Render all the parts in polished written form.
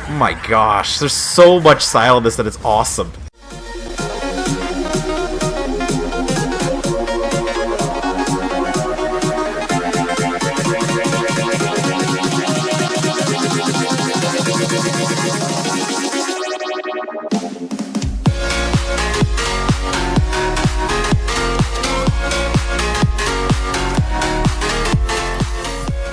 Oh my gosh, there's so much style in this that it's awesome.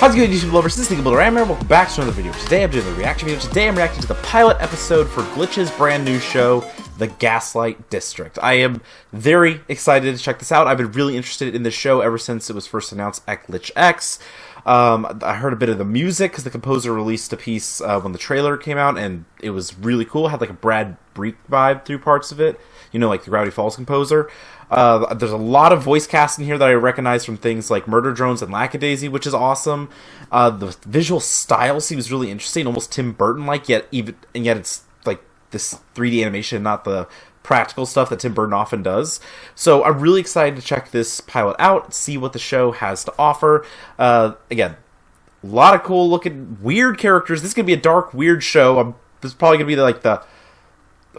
How's it going, YouTube lovers? This is Builder. I'm here. Welcome back to another video. Today I'm doing the reaction video. Today I'm reacting to the pilot episode for Glitch's brand new show, The Gaslight District. I am very excited to check this out. I've been really interested in this show ever since it was first announced at GlitchX. I heard a bit of the music because the composer released a piece when the trailer came out, and it was really cool. It had like a Brad Breek vibe through parts of it. You know, like the Gravity Falls composer. There's a lot of voice casting here that I recognize from things like Murder Drones and Lackadaisy, which is awesome. The visual style seems really interesting, almost Tim Burton-like, yet it's like this 3D animation, not the practical stuff that Tim Burton often does. So I'm really excited to check this pilot out, see what the show has to offer. Again, a lot of cool looking, weird characters. This is going to be a dark, weird show. This is probably going to be like the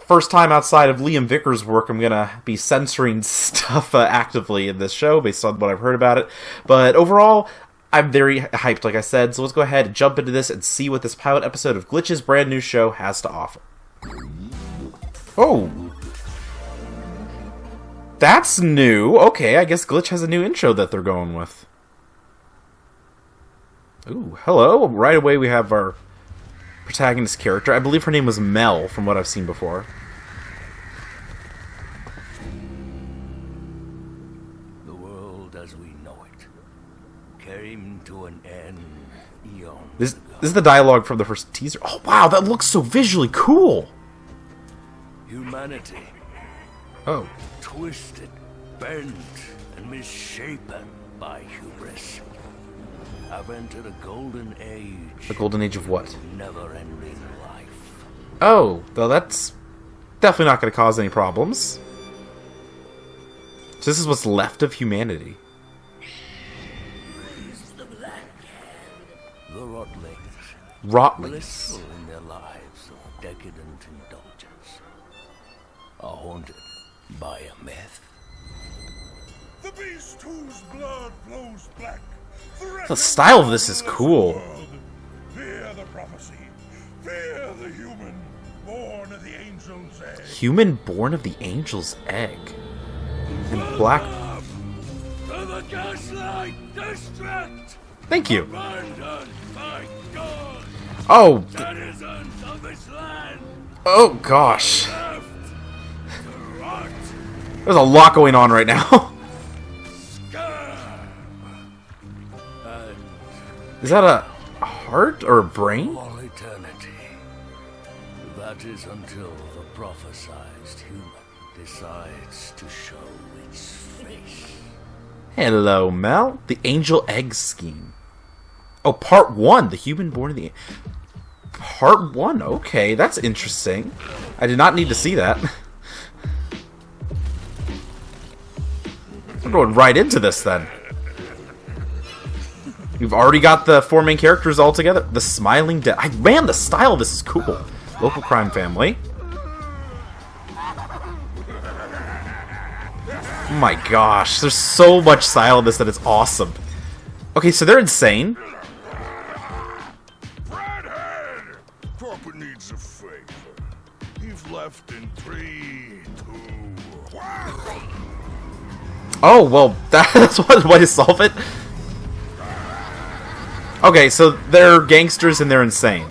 first time outside of Liam Vickers' work I'm going to be censoring stuff actively in this show based on what I've heard about it. But overall, I'm very hyped, like I said. So let's go ahead and jump into this and see what this pilot episode of Glitch's brand new show has to offer. Oh. That's new. Okay, I guess Glitch has a new intro that they're going with. Ooh, hello. Right away we have our protagonist character. I believe her name was Mel, from what I've seen before. The world as we know it came to an end eons This ago. is the dialogue from the first teaser. Oh wow, that looks so visually cool. Humanity, Oh. twisted, bent, and misshapen by hubris, have entered a golden age. The golden age of what? Never-ending life. Oh, well that's definitely not going to cause any problems. So this is what's left of humanity. The Rotlings, Rotlings. blissful in their lives of decadent indulgence, are haunted by a myth. The beast whose blood flows black. The style of this is cool. Fear the prophecy. Fear the human born of the angel's egg. Human born of the angel's egg. In black. To the Gaslight District! Thank you. Abandoned by God! Oh. Citizens of this land! Oh gosh. Left to rot! There's a lot going on right now. Is that a heart or a brain? All eternity. That is until the prophesized human decides to show its face. Hello, Mel. The angel egg scheme. Oh, part 1. The human born of the... Part 1. Okay, that's interesting. I did not need to see that. We're going right into this, then. We've already got the 4 main characters all together. The Smiling Dead. Man, the style of this is cool. Local crime family. Oh my gosh, there's so much style in this that it's awesome. Okay, so they're insane. Fredhead! Corporate needs a favor. He's left in 3, 2, 1. Oh, well, that's one way to solve it. Okay, so they're gangsters and they're insane.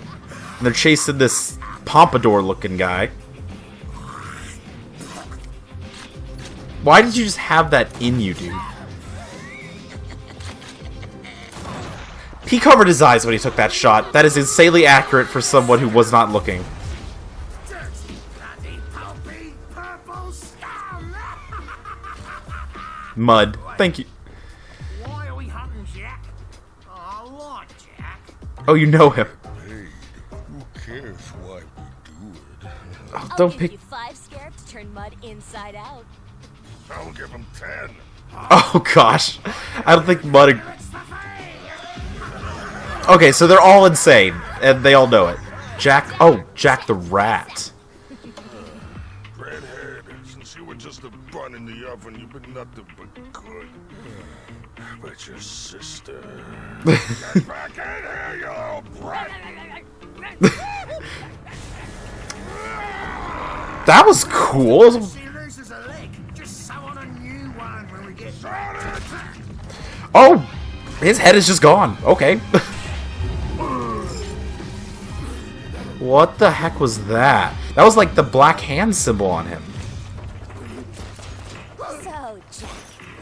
And they're chasing this pompadour-looking guy. Why did you just have that in you, dude? He covered his eyes when he took that shot. That is insanely accurate for someone who was not looking. Mud. Thank you. Why are we hunting Jack? Oh, what, Jack? Oh, you know him. Hey, who cares why we do it? Oh, I'll don't give pick... you 5 scarab to turn mud inside out. I'll give him 10. Oh, gosh. I don't think Mud... Okay, so they're all insane, and they all know it. Jack. Oh, Jack the Rat. Redhead, since you were just a bun in the oven, you've been nothing but good. But your sister... Get back in here, you little brat! That was cool. She loses a leg. Just sew on a new one when we get Oh, his head is just gone. Okay. What the heck was that? That was like the black hand symbol on him. So, Jack,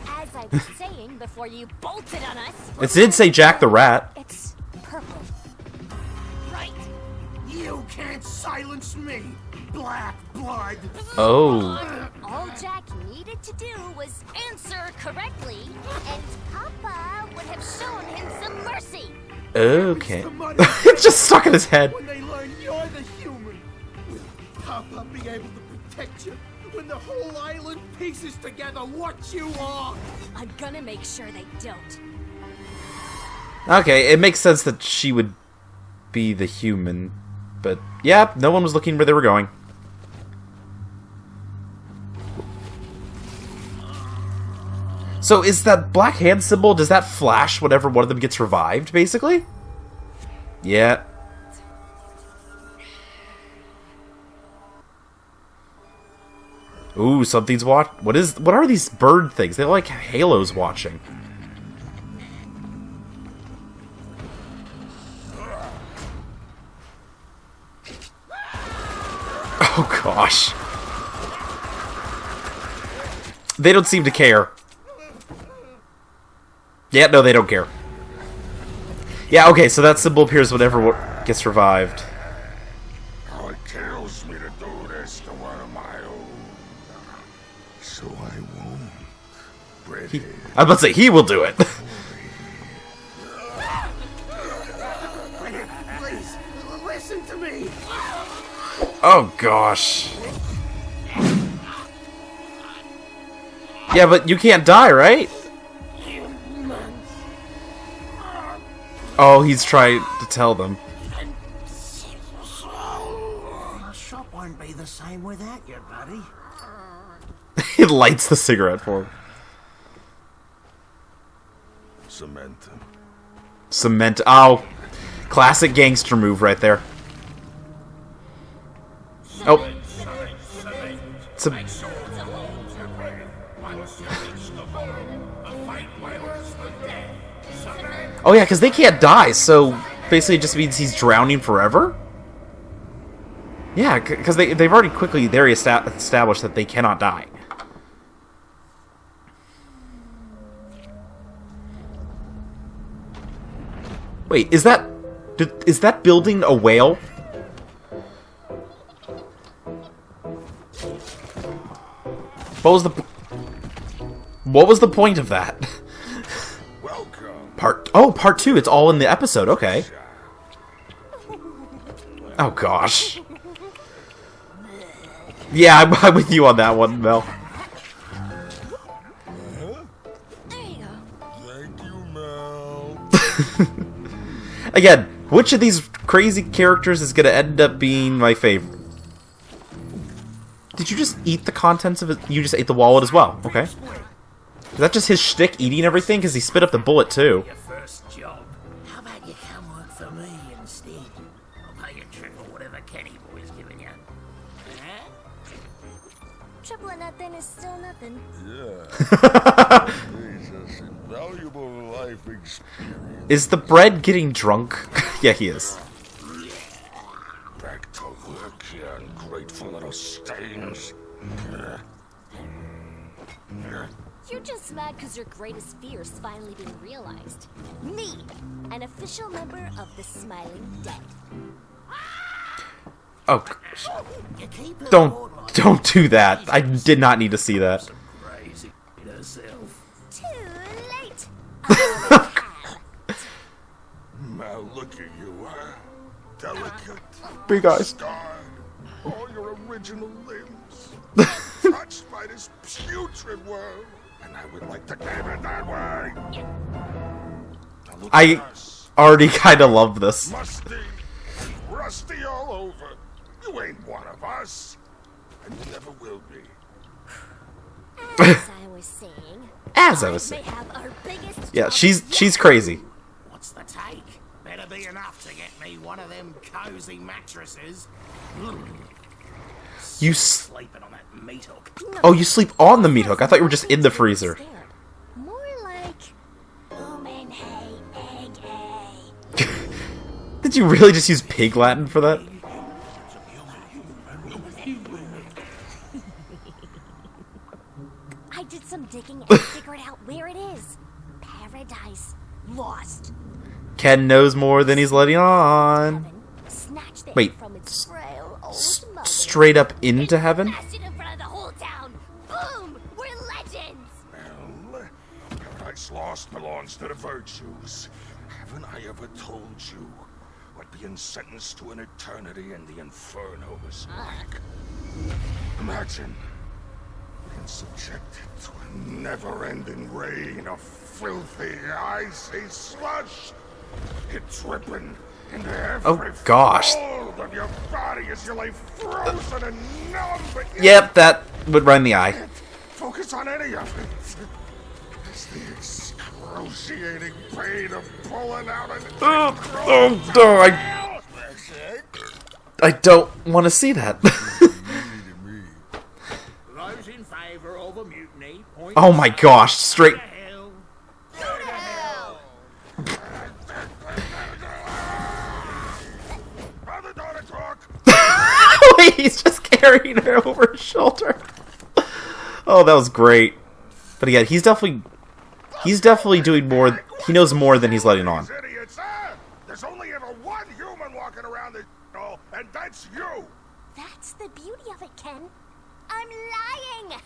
as I was saying before you bolted on us, It did say Jack the Rat. it's purple. Right. You can't silence me, black blood. Oh. All Jack needed to do was answer correctly, and Papa would have shown him some mercy. Okay. It's just stuck in his head. When they learn you're the human, will Papa be able to protect you when the whole island pieces together what you are? I'm gonna make sure they don't. Okay, it makes sense that she would be the human. But, yeah, no one was looking where they were going. So is that black hand symbol, does that flash whenever one of them gets revived, basically? Yeah. Ooh, something's what are these bird things? They're like halos watching. Oh gosh. They don't seem to care. Yeah, no, they don't care. Yeah, okay, so that symbol appears whenever gets revived. Oh, it kills me to do this to one of my own. So I won't. Redhead. I'm about to say, he will do it. Please, listen to me. Oh gosh. Yeah, but you can't die, right? Oh, he's trying to tell them. The shop won't be the same without you, buddy. He lights the cigarette for him. Cement. Cement. Oh, classic gangster move right there. Oh. Oh yeah, because they can't die, so basically it just means he's drowning forever? Yeah, because they've already quickly established that they cannot die. Wait, is that building a whale? What was the point of that? Welcome. Part 2. It's all in the episode. Okay. Oh gosh. Yeah, I'm with you on that one, Mel. There you go. Thank you, Mel. Again, which of these crazy characters is going to end up being my favorite? Did you just eat the contents of it? You just ate the wallet as well. Okay. Is that just his shtick, eating everything? Because he spit up the bullet, too. Your first job. How about you come work for me instead? I'll pay you triple whatever Kenny Boy's giving you. Huh? Triple or nothing is still nothing. Yeah. Jesus, invaluable life experience. Is the bread getting drunk? Yeah, he is. Back to work, you ungrateful little stains. You're just mad because your greatest fear is finally being realized. Me, an official member of the Smiling Dead. Oh, gosh. You keep it Don't do that. I did not need to see that. crazy herself. Too late. Now look at you, huh? Delicate. Big eyes. Scarred. All your original limbs. Touched by this putrid world. And I would like to keep it that way. Now look I at us. already kind of love this. Musty, rusty all over. You ain't one of us. And you never will be. As I was saying, As I was may saying. have our biggest Yeah, job she's crazy. What's the take? Better be enough to get me one of them cozy mattresses. You Sleeping on that meat hook. Oh, you sleep on the meat hook. I thought you were just in the freezer. Scared. More like human hay, egg hay. Did you really just use pig Latin for that? I did some digging and figured out where it is. Paradise lost. Ken knows more than he's letting on. Heaven snatched the Wait, egg from its frail old mother. Straight up into heaven? Smashed it in front of the whole town. Boom! We're legends. Well, paradise lost belongs to the virtues. Haven't I ever told you what being sentenced to an eternity in the inferno is like? Imagine being subjected to a never-ending rain of filthy, icy slush. It's dripping into every gosh. fold of your body as you lay frozen and numb. But Yep, that would run the eye. focus on any of it. It's the excruciating pain of pulling out an I don't want to see that. Those in favour of a mutiny, point Oh my gosh, straight. hell. Other daughter talk. Wait, he's just carrying her over his shoulder. Oh, that was great. But again, he's definitely doing more. He knows more than he's letting on. Idiots, huh? There's only ever one human walking around this hole, and that's you. That's the beauty of it, Ken. I'm lying.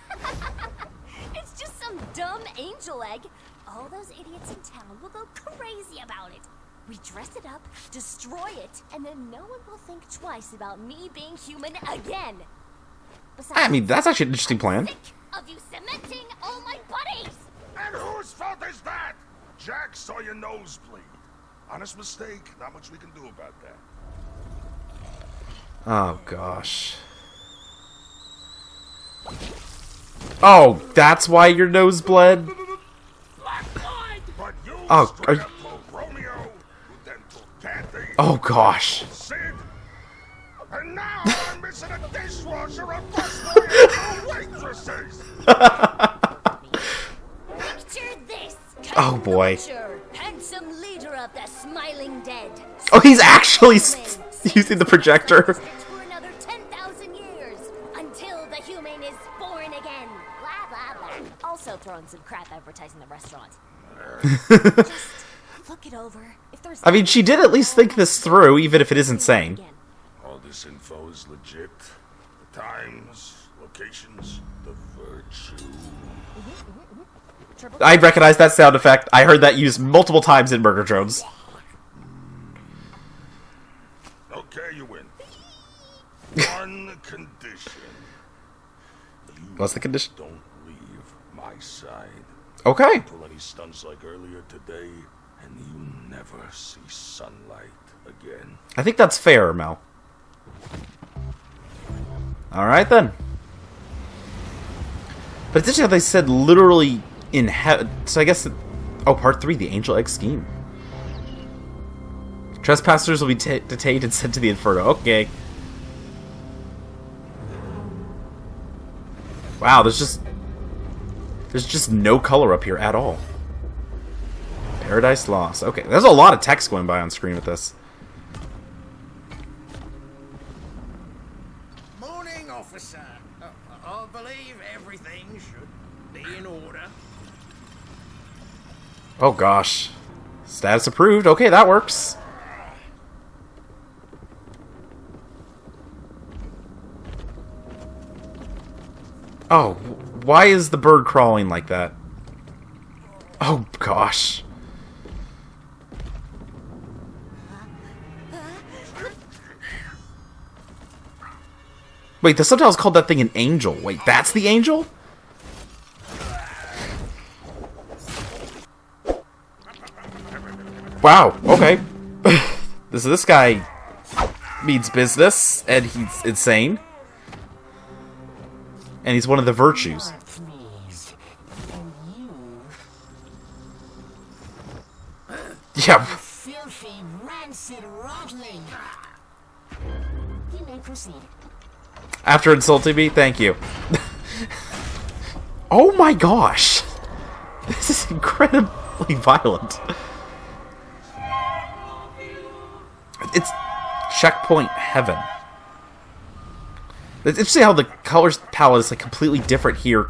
It's just some dumb angel egg. All those idiots in town will go crazy about it. We dress it up, destroy it, and then no one will think twice about me being human again. Besides, I mean, that's actually an interesting plan. sick of you cementing all my buddies. And whose fault is that? Jack saw your nose bleed. Honest mistake. Not much we can do about that. Oh gosh. Oh, that's why your nose bled? But you Oh, straight are- up told Romeo, who then told Kathy, Oh gosh. Sid, and now I'm missing a dishwasher, a busboy, and 2 waitresses. Picture this. Oh, boy. Butcher, handsome leader of the Smiling Dead. Oh, he's actually using the projector. For another 10,000 years until the human is born again. Blah blah blah. Also throwing some crap advertising the restaurant. Just look it over. If there's I mean, she did at least think this through, even if it is insane. Again. All this info is legit. The times, locations, the virtue. Triple- I recognize that sound effect. I heard that used multiple times in Burger Jones. Okay, you win. One condition. You What's the condition? don't leave my side. Okay. Pull any stunts like earlier today, and you never see sunlight again. I think that's fair, Mel. Alright then. But it's interesting how they said literally in heaven. So I guess. Oh, part 3, the Angel Egg Scheme. Trespassers will be detained and sent to the Inferno. Okay. Wow, there's just no color up here at all. Paradise Lost. Okay, there's a lot of text going by on screen with this. Morning, officer. I believe everything should be in order. Oh gosh. Status approved. Okay, that works. Oh, why is the bird crawling like that? Oh gosh. Wait, the subtitles called that thing an angel. Wait, that's the angel? Wow, okay. This guy means business, and he's insane. And he's one of the virtues. Yeah. Filthy, rancid, rotling. You may proceed. After insulting me, thank you. Oh my gosh. This is incredibly violent. It's checkpoint heaven. It's interesting how the color palette is like completely different here.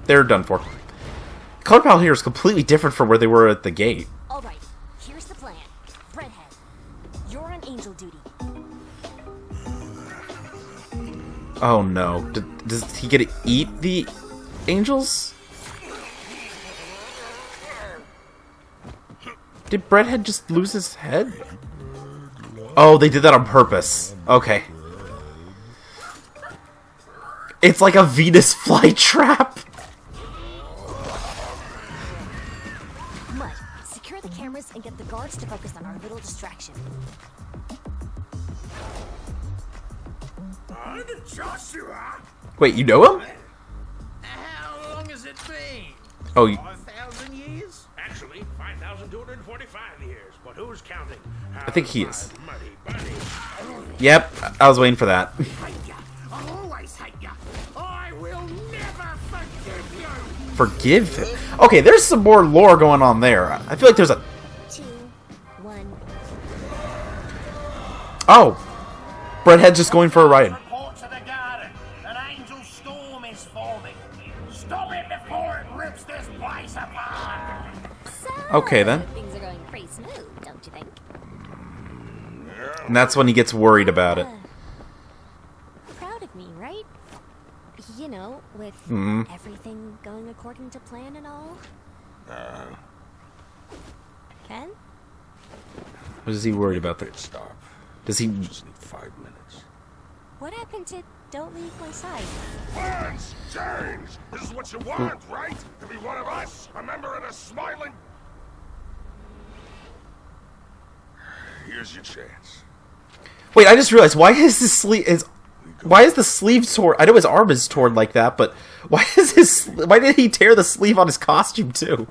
They're done for. The color palette here is completely different from where they were at the gate. Alright, here's the plan. Breadhead, you're on angel duty. Oh no. Does he get to eat the angels? Did Breadhead just lose his head? Oh, they did that on purpose. Okay. It's like a Venus flytrap. Mud, secure the cameras and get the guards to focus on our little distraction. Joshua! Wait, you know him? How long has it been? Oh, 5,000 years? Actually, 5,245 years. But who's counting? I think he is. Muddy buddy. Yep, I was waiting for that. Hate ya. I'll always hate ya. I will never forgive you. Forgive him? Okay, there's some more lore going on there. I feel like there's a... 2, 1. Oh! Breadhead's just going for a ride. Report to the garden. An angel storm is forming. Stop it before it rips this place apart. So, Okay, then. Things are going pretty smooth, don't you think? And that's when he gets worried about it. Proud of me, right? You know, with everything going according to plan and all. Ken? What is he worried about? Pit stop. Does he... Just need 5 minutes. What happened to don't leave my side? Lance! James! This is what you want, right? To be one of us? A member of the smiling... Here's your chance. Wait, I just realized, why is his sleeve... Why is the sleeve torn? I know his arm is torn like that, but why is his... Why did he tear the sleeve on his costume, too?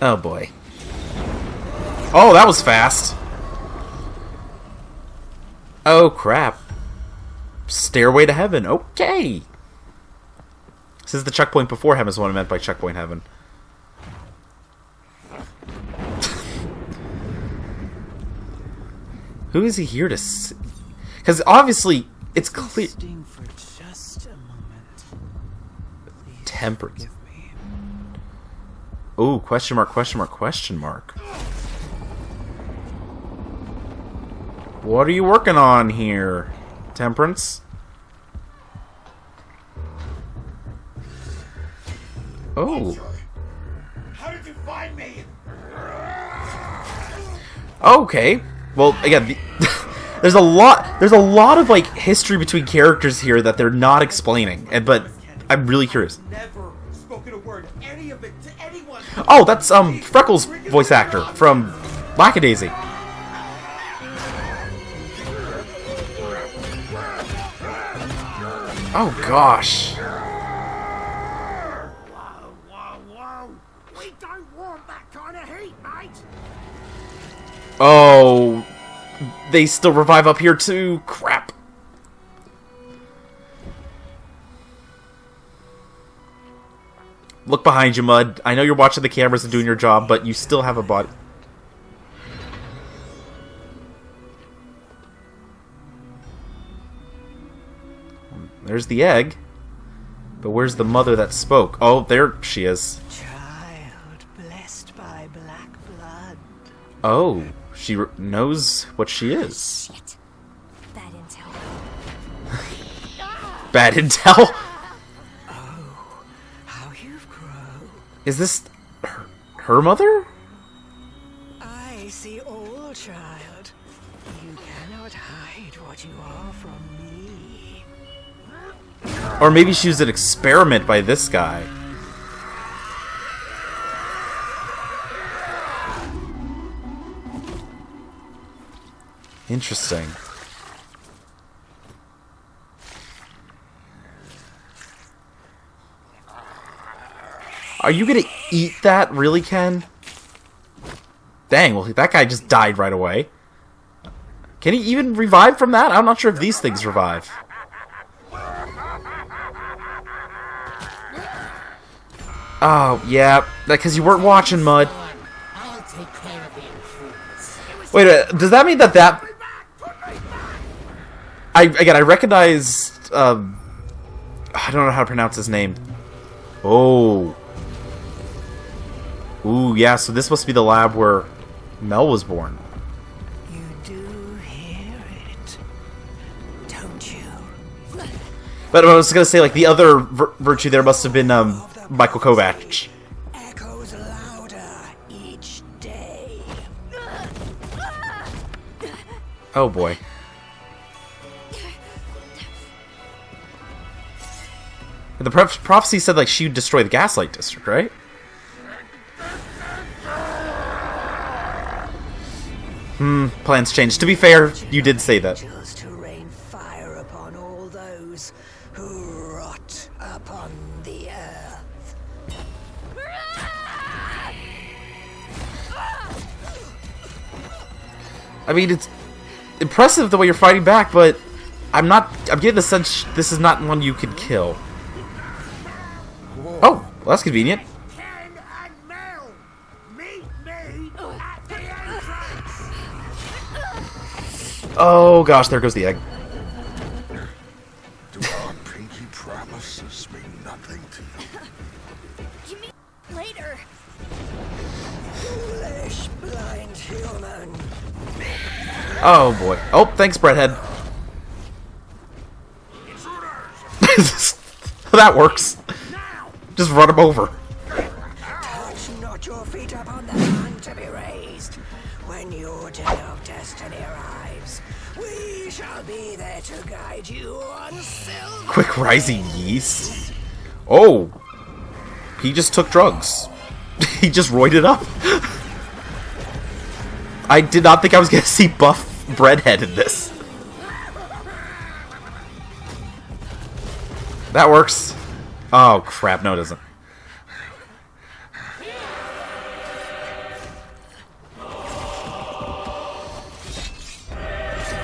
Oh, boy. Oh, that was fast. Oh, crap. Stairway to heaven. Okay. This is the checkpoint before heaven is what I meant by checkpoint heaven. Who is he here to see? Because obviously, it's clear. For just a moment. Please Temperance. forgive me. Ooh, question mark, question mark, question mark. What are you working on here, Temperance? Oh. How did you find me? Okay. Well, again, there's a lot of like history between characters here that they're not explaining, but I'm really curious. Never spoken a word, any of it, to anyone. Oh, that's Freckles' voice actor from Lackadaisy. Oh gosh. Whoa. We don't want that kind of heat, mate. Oh, they still revive up here too. Crap. Look behind you, Mud. I know you're watching the cameras and doing your job, but you still have a body. There's the egg. But where's the mother that spoke? Oh, there she is. Child blessed by black blood. Oh, she knows what she is. Shit. Bad intel. Bad intel? How you've grown. Is this her mother? I see all, child. You cannot hide what you are from me. Or maybe she was an experiment by this guy. Interesting. Are you gonna eat that, really, Ken? Dang, well, that guy just died right away. Can he even revive from that? I'm not sure if these things revive. Oh, yeah. Because you weren't watching, Mud. Wait a minute. Does that mean that... I recognized... I don't know how to pronounce his name. Oh. Ooh, yeah, so this must be the lab where Mel was born. You do hear it, don't you? But I was gonna say, like, the other virtue there must have been, Michael Kovac. Echoes louder each day. Oh, boy. The prophecy said, like, she'd destroy the Gaslight District, right? Plans changed. To be fair, you did say that. Just to rain fire upon all those who rot upon the earth. I mean, it's impressive the way you're fighting back, but I'm getting the sense this is not one you could kill. Oh, well, that's convenient. Ken and Mel, meet me at the entrance. Oh gosh, there goes the egg. Do our pinky promises mean nothing to you? You mean later? Foolish blind human. Oh boy. Oh, thanks, Breadhead. That works. Just run him over. Touch not your feet upon the hand to be raised. When your day of destiny arrives, we shall be there to guide you on silver. Quick rising yeast. Oh. He just took drugs. He just roided up. I did not think I was going to see buff Breadhead in this. That works. Oh, crap. No, it doesn't.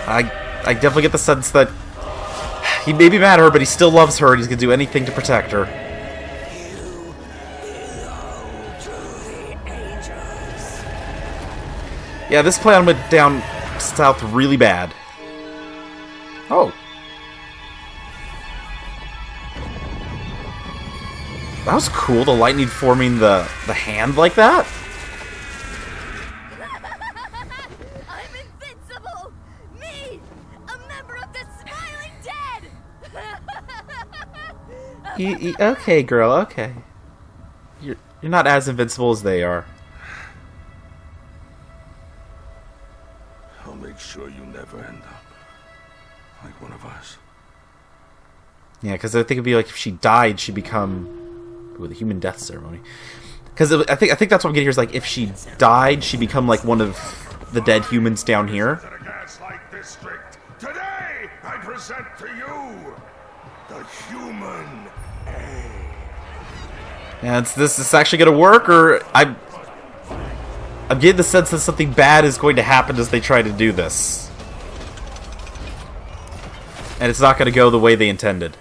I definitely get the sense that he may be mad at her, but he still loves her, and he's going to do anything to protect her. You belong to the angels. Yeah, this plan went down south really bad. Oh. That was cool, the lightning forming the hand like that. I'm invincible! Me! A member of the Smiling Dead! Okay, girl, okay. You're not as invincible as they are. I'll make sure you never end up like one of us. Yeah, because I think it'd be like if she died, she'd become... Ooh, the human death ceremony. Because I think that's what I'm getting here is like if she died, she'd become like one of the dead humans down here. To the Gaslight District. Today, I present to you the human egg. Yeah, this is actually gonna work, or I'm getting the sense that something bad is going to happen as they try to do this, and it's not gonna go the way they intended.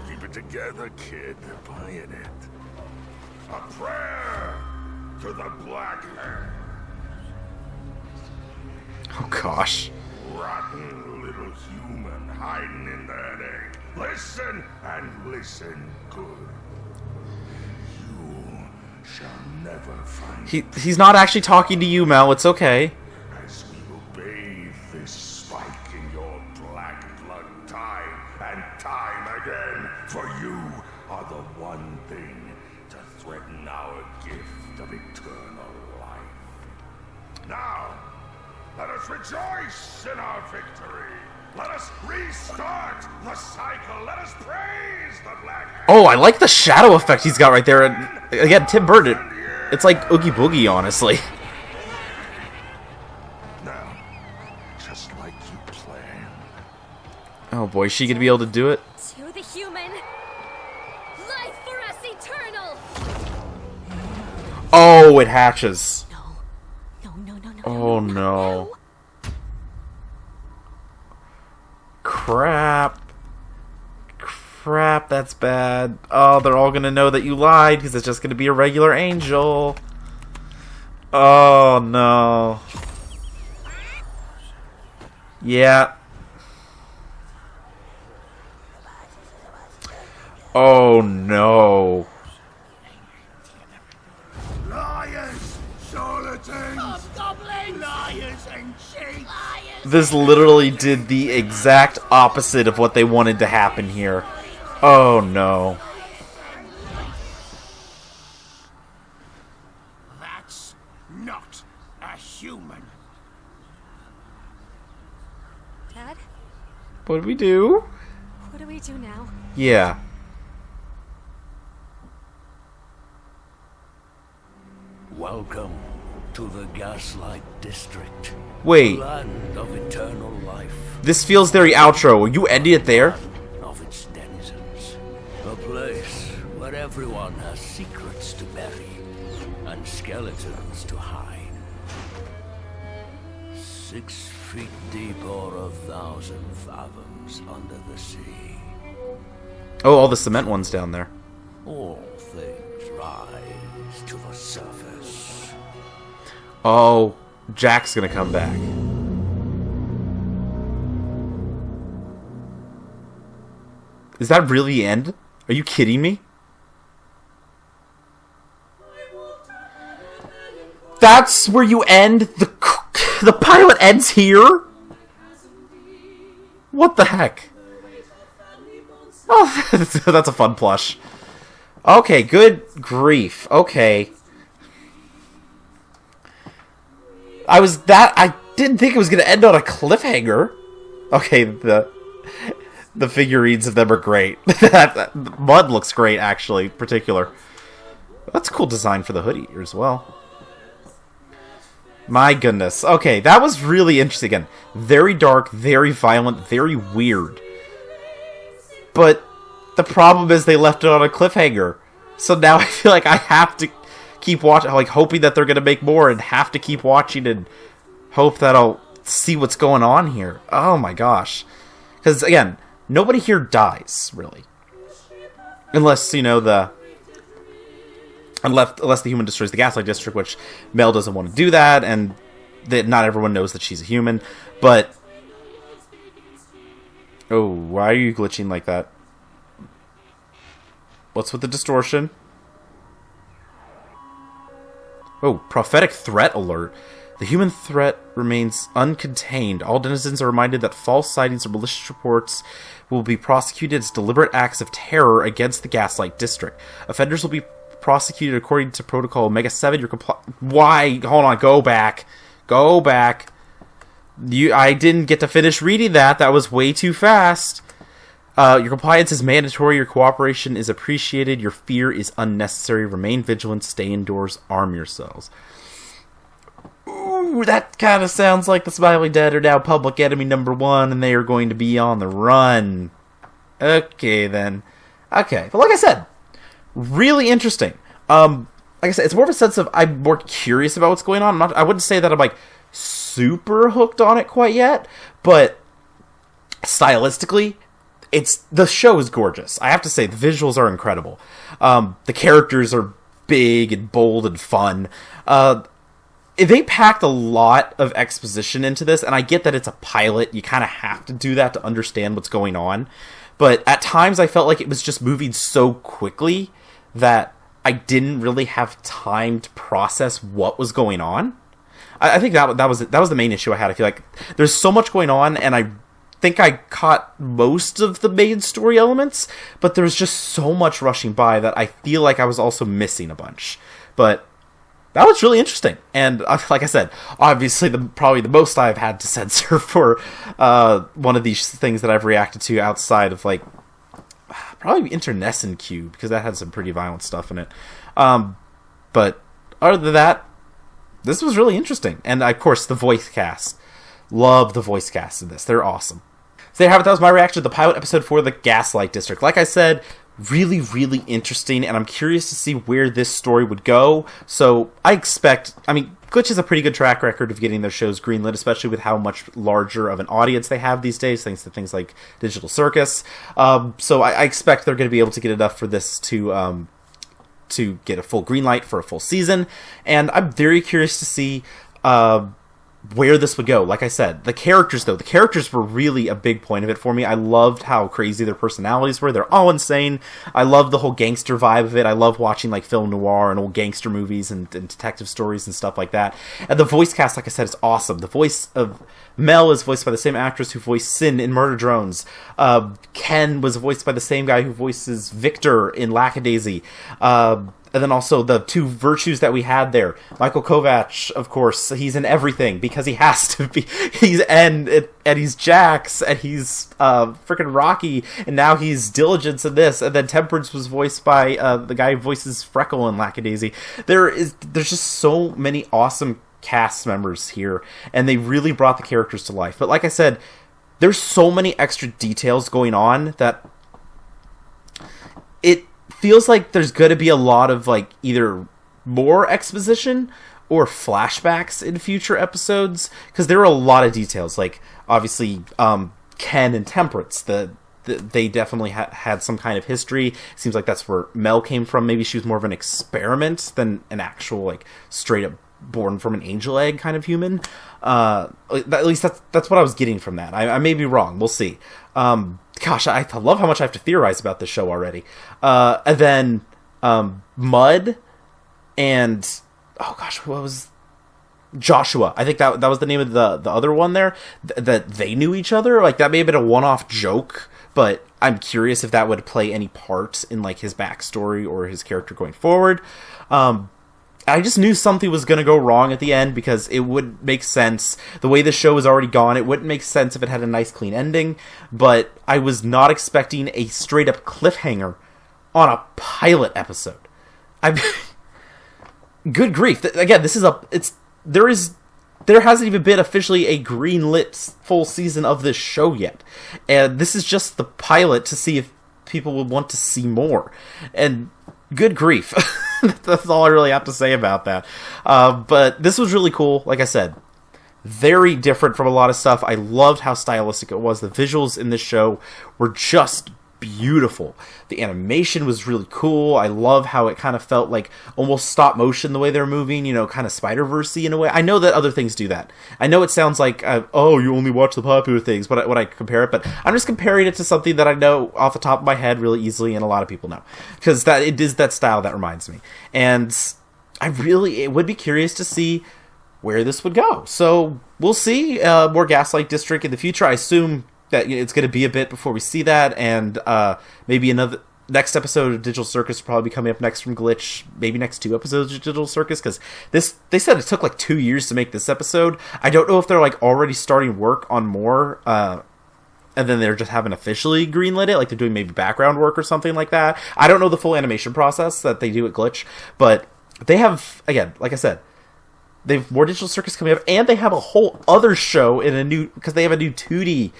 Keep it together, kid. They're buying it. A prayer to the Black Hand. Oh gosh. Rotten little human hiding in that egg. Listen and listen good. You shall never find He's not actually talking to you, Mel. It's okay. as we will bathe this spike in your black blood time and time again. For you are the one thing to threaten our gift of eternal life. Now, let us rejoice in our victory. Let us restart the cycle. Let us praise the Black Hand. Oh, I like the shadow effect he's got right there. And again, Tim Burton. It's like Oogie Boogie, honestly. Now, just like you planned. Oh boy, is she gonna be able to do it? To the human. Life for us eternal. Oh, it hatches. No. Oh no. Crap. Crap, that's bad. Oh, they're all gonna know that you lied because it's just gonna be a regular angel. Oh no. Yeah. Oh no. Liars! Charlatans! Goblins! Liars and cheats! This literally did the exact opposite of what they wanted to happen here. Oh no. That's not a human. Dad, What do we do? what do we do now? Yeah. Welcome to the Gaslight District. Wait. Land of eternal life. This feels very outro. Will you end it there? Of its denizens. A place where everyone has secrets to bury and skeletons to hide. 6 feet deep or 1,000 fathoms under the sea. Oh, all the cement ones down there. All things rise to the surface. Oh, Jack's gonna come back. Is that really the end? Are you kidding me? That's where you end? The pilot ends here? What the heck? Oh, that's a fun plush. Okay, good grief. Okay. I didn't think it was going to end on a cliffhanger. Okay, the figurines of them are great. That mud looks great, actually, in particular. That's a cool design for the hoodie as well. My goodness. Okay, that was really interesting. Again, very dark, very violent, very weird. But the problem is they left it on a cliffhanger. So now I feel like I have to keep watching, like hoping that they're going to make more, and have to keep watching and hope that I'll see what's going on here. Oh my gosh. Because, again, nobody here dies, really. Unless, you know, unless the human destroys the Gaslight District, which Mel doesn't want to do that, and that not everyone knows that she's a human. But, oh, why are you glitching like that? What's with the distortion? Oh, prophetic threat alert. The human threat remains uncontained. All denizens are reminded that false sightings or malicious reports will be prosecuted as deliberate acts of terror against the Gaslight District. Offenders will be prosecuted according to Protocol Omega 7. Why? Hold on, go back. Go back. I didn't get to finish reading that. That was way too fast. Your compliance is mandatory. Your cooperation is appreciated. Your fear is unnecessary. Remain vigilant. Stay indoors. Arm yourselves. Ooh, that kind of sounds like the Smiling Dead are now public enemy #1, and they are going to be on the run. Okay, then. Okay, but like I said, really interesting. Like I said, it's more of a sense of I'm more curious about what's going on. I wouldn't say that I'm like super hooked on it quite yet, but stylistically, the show is gorgeous. I have to say, the visuals are incredible. The characters are big and bold and fun. They packed a lot of exposition into this, and I get that it's a pilot. You kind of have to do that to understand what's going on. But at times, I felt like it was just moving so quickly that I didn't really have time to process what was going on. I think that was the main issue I had. I feel like there's so much going on, and I think I caught most of the main story elements, but there was just so much rushing by that I feel like I was also missing a bunch. But that was really interesting, and like I said, obviously probably the most I've had to censor for one of these things that I've reacted to outside of like probably Internecine Cube, because that had some pretty violent stuff in it. But other than that, this was really interesting. And, of course, the voice cast. Love the voice cast in this. They're awesome. So there you have it. That was my reaction to the pilot episode for the Gaslight District. Like I said, really, really interesting, and I'm curious to see where this story would go. So I expect, I mean, Glitch has a pretty good track record of getting their shows greenlit, especially with how much larger of an audience they have these days, thanks to things like Digital Circus. So I expect they're going to be able to get enough for this to get a full green light for a full season, and I'm very curious to see where this would go. Like I said, the characters were really a big point of it for me. I loved how crazy their personalities were. They're all insane. I love the whole gangster vibe of it. I love watching like film noir and old gangster movies and detective stories and stuff like that. And the voice cast, like I said, is awesome. The voice of Mel is voiced by the same actress who voiced Sin in Murder Drones. Ken was voiced by the same guy who voices Victor in Lackadaisy. And then also the two virtues that we had there. Michael Kovac, of course, he's in everything because he has to be. And he's Jax, and he's freaking Rocky, and now he's Diligence in this. And then Temperance was voiced by the guy who voices Freckle in Lackadaisy. There's just so many awesome cast members here, and they really brought the characters to life. But like I said, there's so many extra details going on that it feels like there's going to be a lot of like either more exposition or flashbacks in future episodes, because there are a lot of details. Like obviously Ken and Temperance, they definitely had some kind of history. Seems like that's where Mel came from. Maybe she was more of an experiment than an actual like straight up born from an angel egg kind of human. At least that's what I was getting from that. I may be wrong. We'll see. Gosh, I love how much I have to theorize about this show already. And then Mud and oh gosh, what was Joshua? I think that was the name of the other one there. That they knew each other. Like that may have been a one-off joke, but I'm curious if that would play any part in like his backstory or his character going forward. I just knew something was going to go wrong at the end because it wouldn't make sense. The way the show is already gone, it wouldn't make sense if it had a nice, clean ending. But I was not expecting a straight-up cliffhanger on a pilot episode. Good grief. Again, there hasn't even been officially a green-lit full season of this show yet. And this is just the pilot to see if people would want to see more. And good grief. That's all I really have to say about that. But this was really cool. Like I said, very different from a lot of stuff. I loved how stylistic it was. The visuals in this show were just beautiful. The animation was really cool. I love how it kind of felt like almost stop motion the way they're moving, kind of Spider-Verse-y in a way. I know that other things do that. I know it sounds like, oh, you only watch the popular things when I compare it, but I'm just comparing it to something that I know off the top of my head really easily, and a lot of people know. Because it is that style that reminds me. And it would be curious to see where this would go. So we'll see more Gaslight District in the future. I assume that it's going to be a bit before we see that, and maybe another next episode of Digital Circus will probably be coming up next from Glitch. Maybe next 2 episodes of Digital Circus, because they said it took like 2 years to make this episode. I don't know if they're like already starting work on more, and then they're just haven't officially greenlit it, like they're doing maybe background work or something like that. I don't know the full animation process that they do at Glitch, but they have, again, like I said, they have more Digital Circus coming up, and they have a whole other show because they have a new 2D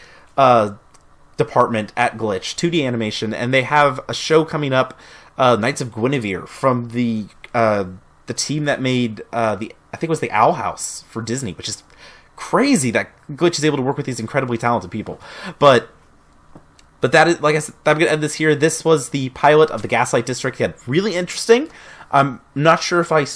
department at Glitch, 2D animation, and they have a show coming up, Knights of Guinevere, from the team that made I think it was the Owl House for Disney, which is crazy that Glitch is able to work with these incredibly talented people. But that is, like I said, I'm gonna end this here. This was the pilot of the Gaslight District. Again, really interesting. I'm not sure if I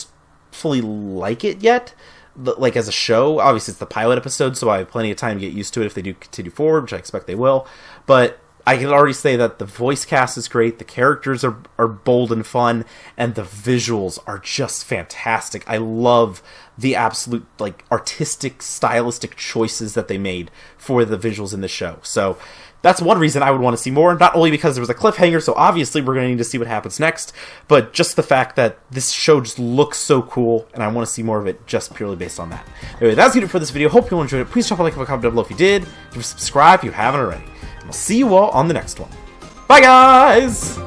fully like it yet. Like as a show, obviously it's the pilot episode, so I have plenty of time to get used to it if they do continue forward, which I expect they will. But I can already say that the voice cast is great, the characters are bold and fun, and the visuals are just fantastic. I love the absolute like artistic, stylistic choices that they made for the visuals in the show. So that's one reason I would want to see more, not only because there was a cliffhanger, so obviously we're going to need to see what happens next, but just the fact that this show just looks so cool, and I want to see more of it just purely based on that. Anyway, that's it for this video. Hope you all enjoyed it. Please drop a like and a comment down below if you did. Give a subscribe if you haven't already. And I'll see you all on the next one. Bye, guys!